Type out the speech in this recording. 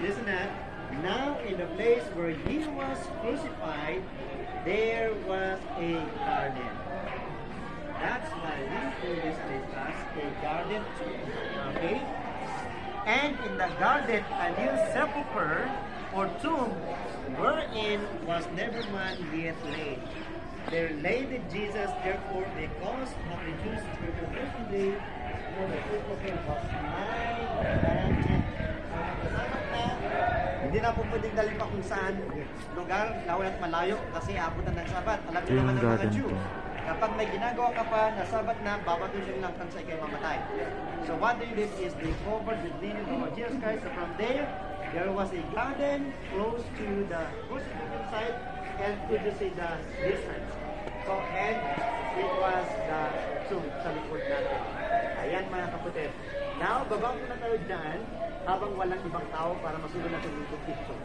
listen up. Now in the place where he was crucified, there was a garden. That's why we call this place as a garden. Okay? And in the garden, a new sepulchre or tomb wherein was never man yet laid. There laid Jesus, therefore, because of the Jews' circumcision day, for the sepulchre was nigh at hand. Hindi na po pwedeng dalhin pa kung saan lugar, laway at malayo, kasi abutan ng Sabat. Alam niyo naman ng mga Jew, kapag may ginagawa ka pa na Sabat na, babatusin lang kang sa ikay mamatay. So what they did is they covered the name of Jesus Christ. So from there was a garden close to the crucifixion site and to the distance. So and it was the tomb sa likod natin. Ayan mga kapatid. Now, baba ko na tayo dyan habang walang ibang tao para masunod natin yung picture.